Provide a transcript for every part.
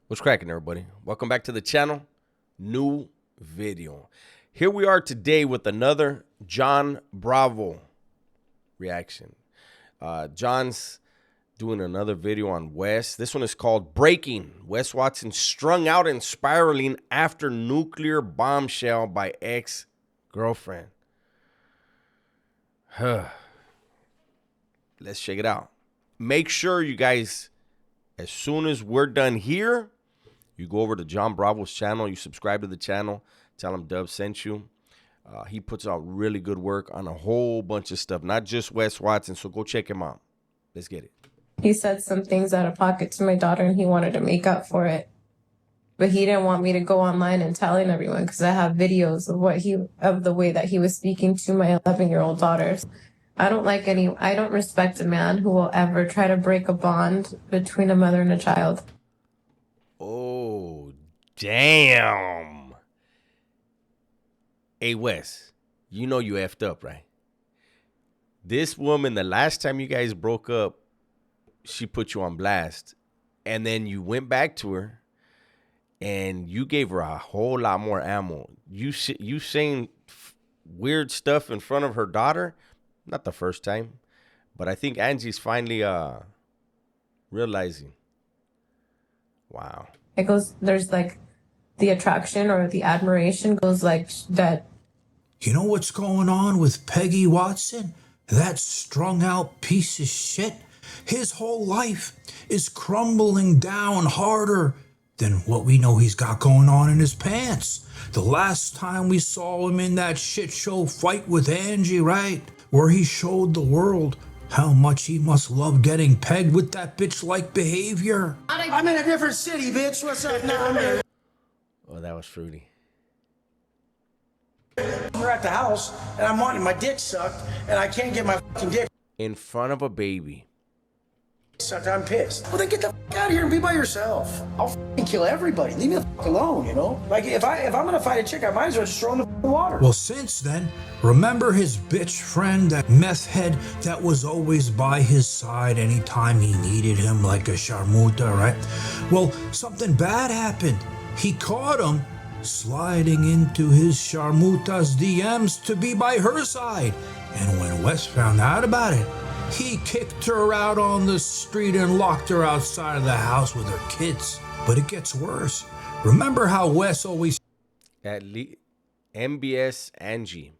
What's cracking, everybody? Welcome back to the channel. New video. Here we are today with another John Bravo reaction. John's doing another video on Wes. This one is called Breaking. Wes Watson strung out and spiraling after nuclear bombshell by ex-girlfriend. Let's check it out. Make sure you guys, as soon as we're done here, you go over to John Bravo's channel. You subscribe to the channel. Tell him Dub sent you. He puts out really good work on a whole bunch of stuff, not just Wes Watson. So go check him out. Let's get it. He said some things out of pocket to my daughter, and he wanted to make up for it. But he didn't want me to go online and telling everyone because I have videos of the way that he was speaking to my 11-year-old daughters. I don't respect a man who will ever try to break a bond between a mother and a child. Oh, damn. Hey, Wes, you know you effed up, right? This woman, the last time you guys broke up, she put you on blast. And then you went back to her and you gave her a whole lot more ammo. You saying weird stuff in front of her daughter. Not the first time, but I think Angie's finally realizing. Wow. It goes, there's like the attraction or the admiration goes like that. You know what's going on with Peggy Watson? That strung out piece of shit? His whole life is crumbling down harder than what we know he's got going on in his pants. The last time we saw him in that shit show fight with Angie, right? Where he showed the world how much he must love getting pegged with that bitch-like behavior. I'm in a different city, bitch. What's up now? Oh, that was fruity. We're at the house, and I'm wanting my dick sucked, and I can't get my fucking dick In front of a baby. sucked. I'm pissed. Well, then get the fuck out of here and be by yourself. I'll fucking kill everybody. Leave me the fuck alone, you know? Like, if I'm gonna fight a chick, I might as well just throw her in the fucking water. Well, since then, remember his bitch friend, that meth head that was always by his side anytime he needed him like a sharmuta, right? Well, something bad happened. He caught him sliding into his sharmuta's DMs to be by her side. And when Wes found out about it, he kicked her out on the street and locked her outside of the house with her kids. But it gets worse. Remember how Wes always... At least MBS Angie.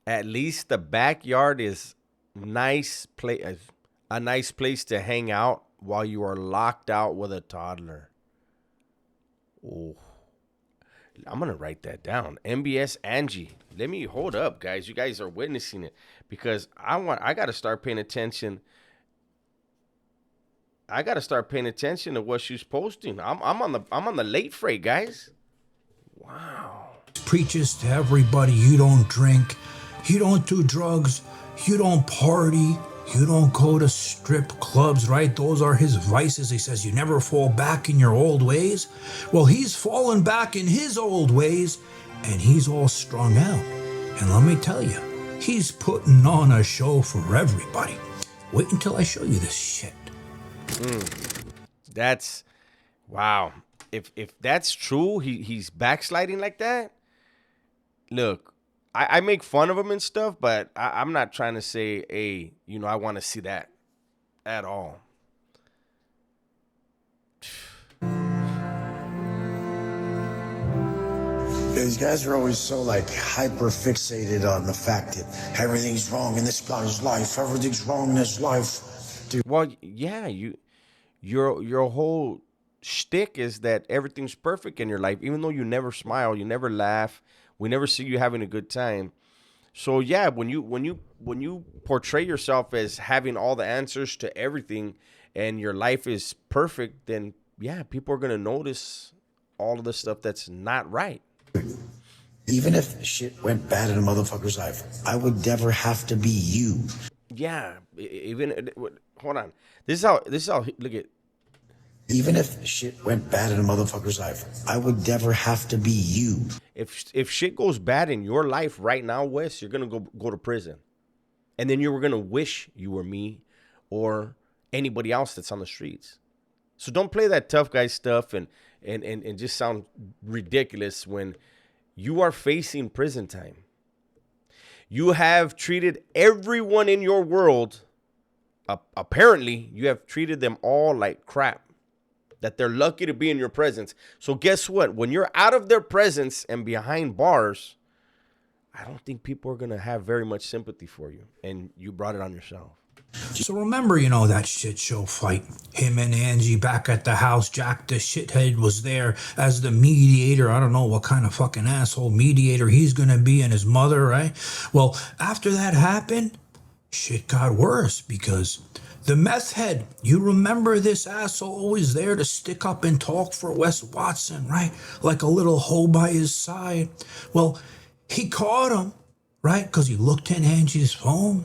At least the backyard is a nice place to hang out while you are locked out with a toddler. Oh, I'm gonna write that down. MBS Angie. Let me hold up, guys. You guys are witnessing it because I gotta start paying attention. I gotta start paying attention to what she's posting. I'm on the late freight, guys. Wow. preaches to everybody, you don't drink, you don't do drugs, you don't party, you don't go to strip clubs, right? Those are his vices. He says you never fall back in your old ways. Well, he's fallen back in his old ways, and he's all strung out. And let me tell you, he's putting on a show for everybody. Wait until I show you this shit. That's wow. If that's true, he's backsliding like that. Look, I make fun of him and stuff, but I'm not trying to say, hey, you know, I want to see that at all. These guys are always so like hyper fixated on the fact that everything's wrong in this guy's life. Everything's wrong in his life. Dude. Well, yeah, your whole shtick is that everything's perfect in your life, even though you never smile, you never laugh, we never see you having a good time. So yeah, when you portray yourself as having all the answers to everything and your life is perfect, then yeah, people are gonna notice all of the stuff that's not right. Even if shit went bad in a motherfucker's life, I would never have to be you. Yeah, even hold on. This is how look at. Even if shit went bad in a motherfucker's life, I would never have to be you. If shit goes bad in your life right now, Wes, you're gonna go to prison, and then you were gonna wish you were me or anybody else that's on the streets. So don't play that tough guy stuff and just sound ridiculous when you are facing prison time. You have treated everyone in your world, apparently, you have treated them all like crap. That they're lucky to be in your presence. So guess what? When you're out of their presence and behind bars, I don't think people are going to have very much sympathy for you. And you brought it on yourself. So remember, that shit show fight. Him and Angie back at the house. Jack the shithead was there as the mediator. I don't know what kind of fucking asshole mediator he's gonna be, and his mother, right? Well, after that happened, shit got worse because the meth head, you remember this asshole always there to stick up and talk for Wes Watson, right? Like a little hoe by his side. Well, he caught him, right? Because he looked in Angie's phone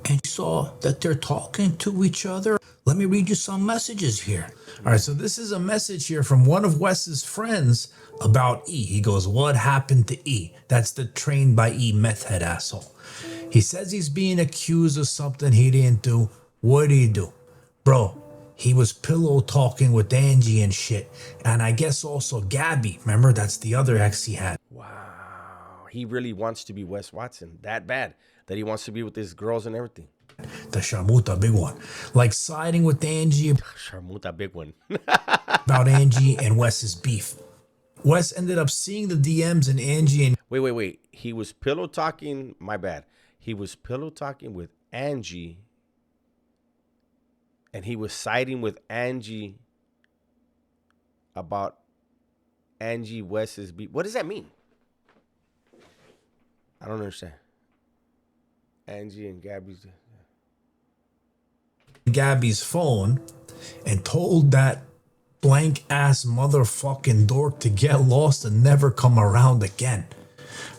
and saw that they're talking to each other. Let me read you some messages here. All right, so this is a message here from one of Wes's friends about E. He goes, what happened to E? That's the trained by E meth head asshole. He says he's being accused of something he didn't do. What did he do? Bro, he was pillow talking with Angie and shit. And I guess also Gabby. Remember, that's the other ex he had. Wow. He really wants to be Wes Watson that bad that he wants to be with his girls and everything. The Sharmuta, big one. Like siding with Angie. Sharmuta, big one. About Angie and Wes's beef. Wes ended up seeing the DMs and Angie and... Wait. He was pillow talking. My bad. He was pillow talking with Angie. And he was siding with Angie about Angie Wes's beef. What does that mean? I don't understand. Angie and Gabby's phone and told that blank ass motherfucking dork to get lost and never come around again.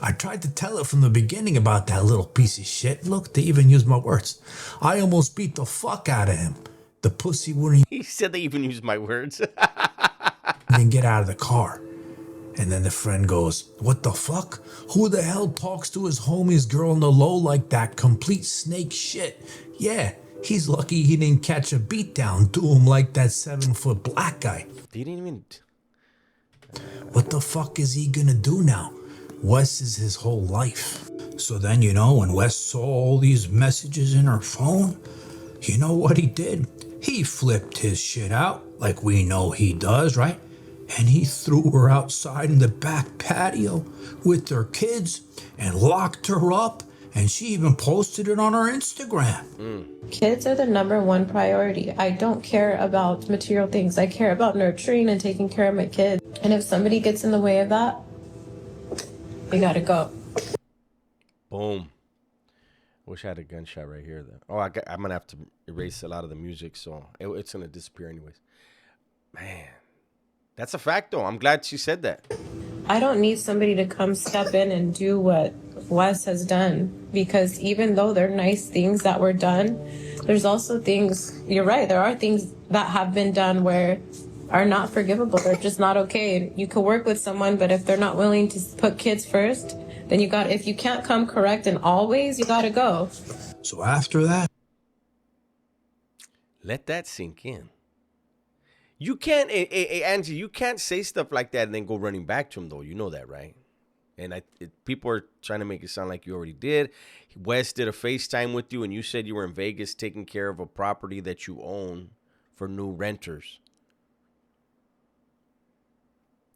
I tried to tell it from the beginning about that little piece of shit. Look, they even used my words. I almost beat the fuck out of him. The pussy wouldn't He said they even used my words. even get out of the car. And then the friend goes, what the fuck? Who the hell talks to his homie's girl in the low like that? Complete snake shit. Yeah, he's lucky he didn't catch a beatdown to him like that 7-foot black guy. He didn't even... What the fuck is he gonna do now? Wes is his whole life. So then, when Wes saw all these messages in her phone, you know what he did? He flipped his shit out like we know he does, right? And he threw her outside in the back patio with their kids and locked her up. And she even posted it on her Instagram. Kids are the #1 priority. I don't care about material things. I care about nurturing and taking care of my kids. And if somebody gets in the way of that, we gotta go. Boom. Wish I had a gunshot right here, though. Oh, I'm going to have to erase a lot of the music, so it's going to disappear anyways. Man, that's a fact, though. I'm glad she said that. I don't need somebody to come step in and do what Wes has done, because even though there are nice things that were done, there's also things, you're right, there are things that have been done where are not forgivable. They're just not okay. You could work with someone, but if they're not willing to put kids first, then if you can't come correct in all ways, you gotta go. So after that, let that sink in. You can't, Angie, you can't say stuff like that and then go running back to him, though. You know that, right? And people are trying to make it sound like you already did. Wes did a FaceTime with you, and you said you were in Vegas taking care of a property that you own for new renters.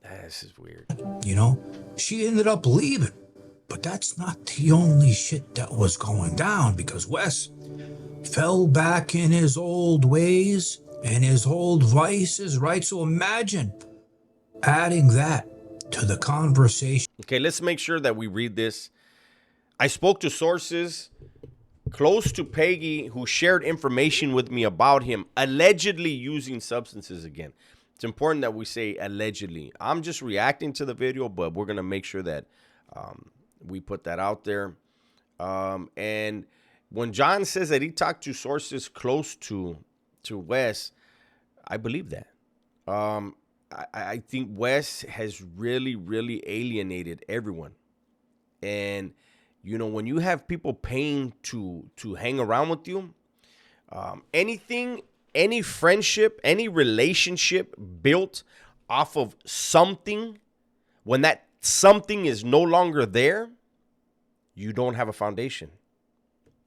This is weird. she ended up leaving. But that's not the only shit that was going down, because Wes fell back in his old ways and his old vices, right? So imagine adding that to the conversation. Okay, let's make sure that we read this. I spoke to sources close to Peggy who shared information with me about him allegedly using substances again. It's important that we say allegedly. I'm just reacting to the video, but we're going to make sure that we put that out there. And when John says that he talked to sources close to Wes, I believe that. I think Wes has really, really alienated everyone. And, when you have people paying to hang around with you, anything any friendship, any relationship built off of something, when that something is no longer there, you don't have a foundation.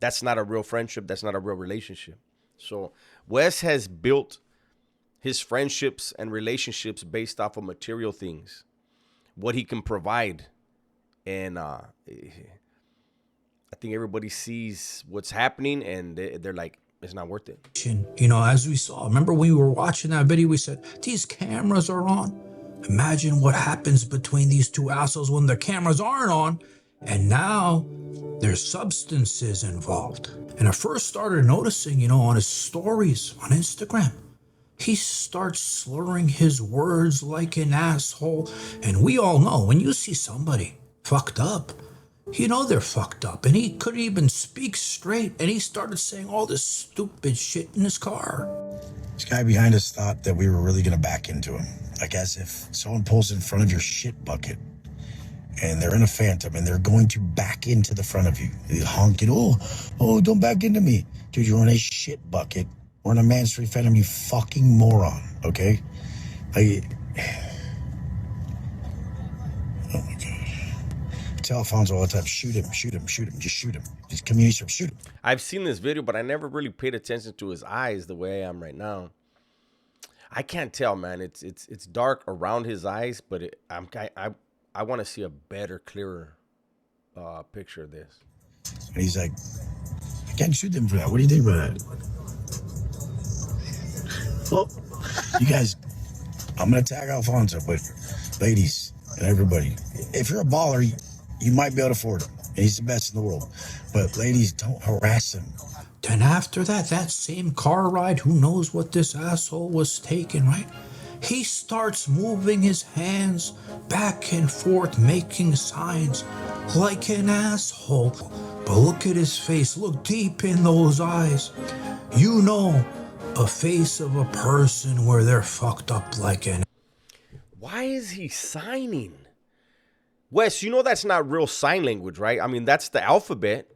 That's not a real friendship. That's not a real relationship. So Wes has built his friendships and relationships based off of material things, what he can provide. And I think everybody sees what's happening and they're like, it's not worth it. You know, as we saw, remember when we were watching that video, we said, these cameras are on. Imagine what happens between these two assholes when the cameras aren't on. And now there's substances involved. And I first started noticing, you know, on his stories on Instagram, he starts slurring his words like an asshole. And we all know when you see somebody fucked up, you know they're fucked up. And he couldn't even speak straight. And he started saying all this stupid shit in his car. This guy behind us thought that we were really going to back into him. Like as if someone pulls in front of your shit bucket and they're in a Phantom and they're going to back into the front of you. They honking, oh, don't back into me. Dude, you're in a shit bucket. We're in a Man Street Phantom, you fucking moron, okay? Like, oh my God. Tell Alfonso all the time, shoot him, just shoot him. Just community service, shoot him. I've seen this video, but I never really paid attention to his eyes the way I am right now. I can't tell, man. It's dark around his eyes, but I want to see a better, clearer picture of this. And he's like, I can't shoot them for that. What do you think about that? Well, you guys, I'm going to tag Alfonso, but ladies and everybody, if you're a baller, you might be able to afford him. And he's the best in the world. But ladies, don't harass him. Then after that same car ride, who knows what this asshole was taking, right? He starts moving his hands back and forth, making signs like an asshole. But look at his face. Look deep in those eyes. You know, a face of a person where they're fucked up like an... Why is he signing? Wes, you know that's not real sign language, right? I mean, that's the alphabet.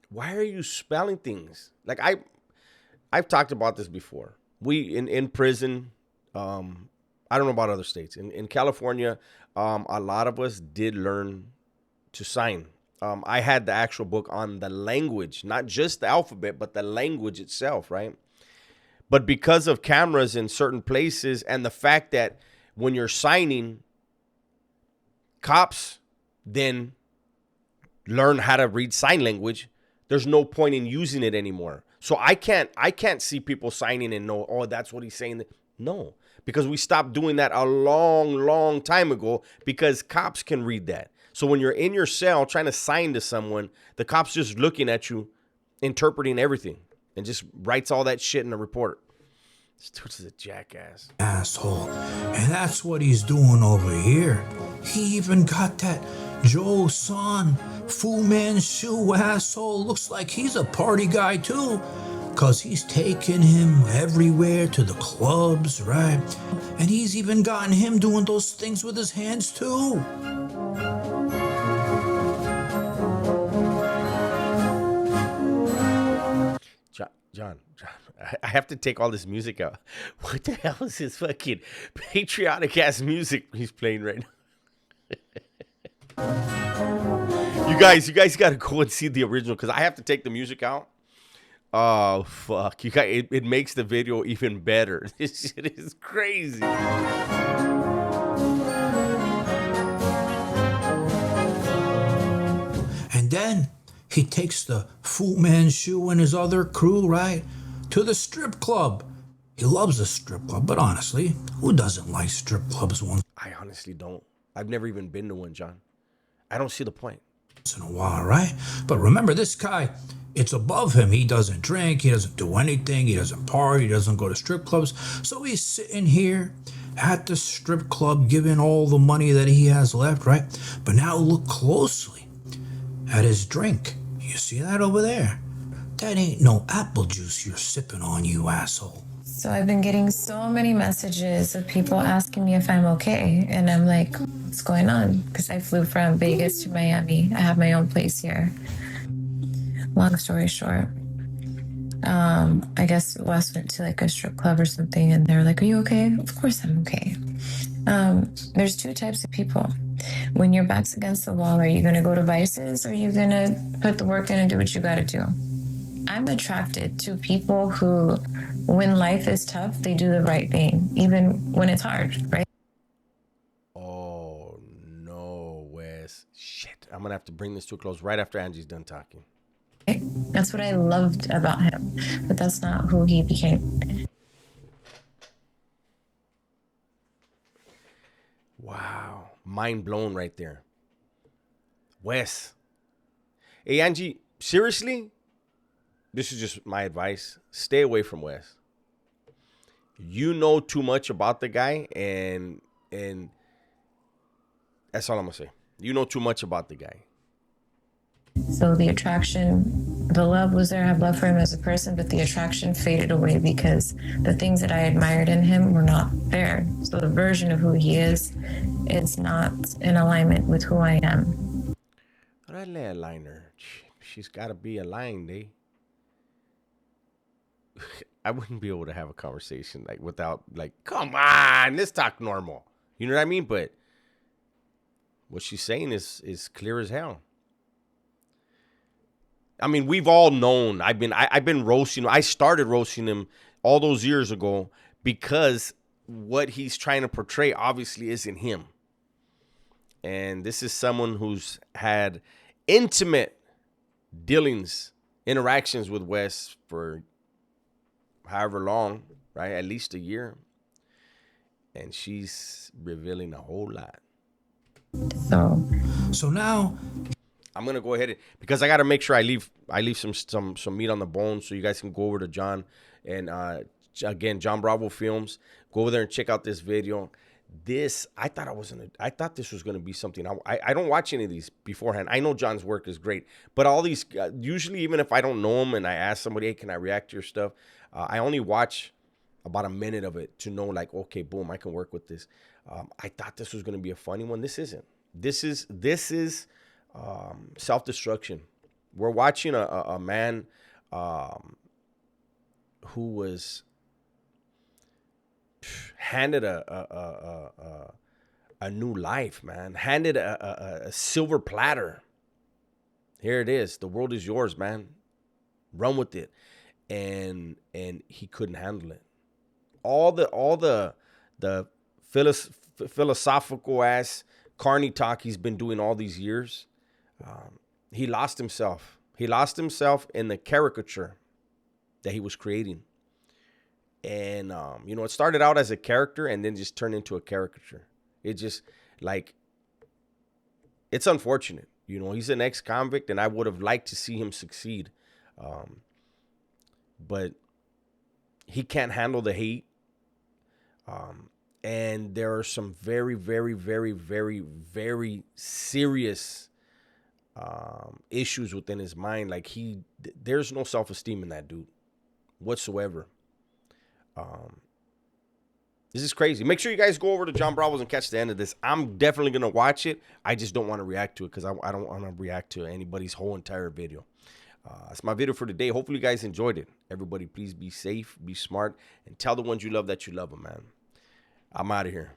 Why are you spelling things? Like I've talked about this before. We in prison, I don't know about other states. In California, a lot of us did learn to sign. I had the actual book on the language, not just the alphabet, but the language itself, right? But because of cameras in certain places and the fact that when you're signing, cops then learn how to read sign language, there's no point in using it anymore. So I can't see people signing and know, oh, that's what he's saying. No, because we stopped doing that a long time ago because cops can read that. So when you're in your cell trying to sign to someone, the cop's just looking at you, interpreting everything, and just writes all that shit in the report. This dude is a jackass. Asshole. And that's what he's doing over here. He even got that Joe Son, Fu Manchu asshole. Looks like he's a party guy too. Cause he's taking him everywhere to the clubs, right? And he's even gotten him doing those things with his hands too. John, I have to take all this music out. What the hell is this fucking patriotic ass music he's playing right now? You guys got to go and see the original because I have to take the music out. Oh fuck! You guys, it makes the video even better. This shit is crazy. And then he takes the Fu Manchu and his other crew, right, to the strip club. He loves a strip club, but honestly, who doesn't like strip clubs once I honestly don't. I've never even been to one, John. I don't see the point. in a while, right? But remember, this guy, it's above him. He doesn't drink. He doesn't do anything. He doesn't party. He doesn't go to strip clubs. So he's sitting here at the strip club giving all the money that he has left, right? But now look closely at his drink. You see that over there? That ain't no apple juice you're sipping on, you asshole. So I've been getting so many messages of people asking me if I'm okay. And I'm like, what's going on? Because I flew from Vegas to Miami. I have my own place here. Long story short, I guess Wes went to like a strip club or something, and they're like, "Are you okay?" Of course I'm okay. There's two types of people. When your back's against the wall, are you going to go to vices, or are you going to put the work in and do what you got to do? I'm attracted to people who, when life is tough, they do the right thing, even when it's hard, right? Oh, no, Wes. Shit. I'm going to have to bring this to a close right after Angie's done talking. That's what I loved about him, but that's not who he became. Wow. Mind blown right there. Wes. Hey, Angie, seriously? This is just my advice. Stay away from Wes. You know too much about the guy, and that's all I'm going to say. You know too much about the guy. So the attraction, the love was there. I have love for him as a person, but the attraction faded away because the things that I admired in him were not there. So the version of who he is not in alignment with who I am. Órale, liner. She's got to be aligned, eh? I wouldn't be able to have a conversation like without like, come on, let's talk normal. You know what I mean? But what she's saying is clear as hell. I mean, we've all known. I've been roasting him. I started roasting him all those years ago because what he's trying to portray obviously isn't him. And this is someone who's had intimate dealings, interactions with Wes for however long, right? At least a year. And she's revealing a whole lot. So now I'm gonna go ahead because I gotta make sure I leave some meat on the bone so you guys can go over to John and again John Bravo Films. Go over there and check out this video. I thought this was gonna be something. I don't watch any of these beforehand. I know John's work is great, but all these usually even if I don't know him and I ask somebody, hey, can I react to your stuff? I only watch about a minute of it to know like, okay, boom, I can work with this. I thought this was gonna be a funny one. This isn't. This is self-destruction. We're watching a man who was handed a new life, man. Handed a silver platter. Here it is. The world is yours, man. Run with it. And he couldn't handle it. All the philosophical ass carny talk he's been doing all these years. He lost himself. He lost himself in the caricature that he was creating. And, it started out as a character and then just turned into a caricature. It just, like, it's unfortunate. He's an ex-convict, and I would have liked to see him succeed. But he can't handle the hate. And there are some very, very, very, very, very serious issues within his mind. Like there's no self-esteem in that dude whatsoever. This is crazy. Make sure you guys go over to John Bravo's and catch the end of this. I'm definitely going to watch it. I just don't want to react to it because I don't want to react to anybody's whole entire video. That's my video for today. Hopefully you guys enjoyed it. Everybody, please be safe, be smart, and tell the ones you love that you love them, man. I'm out of here.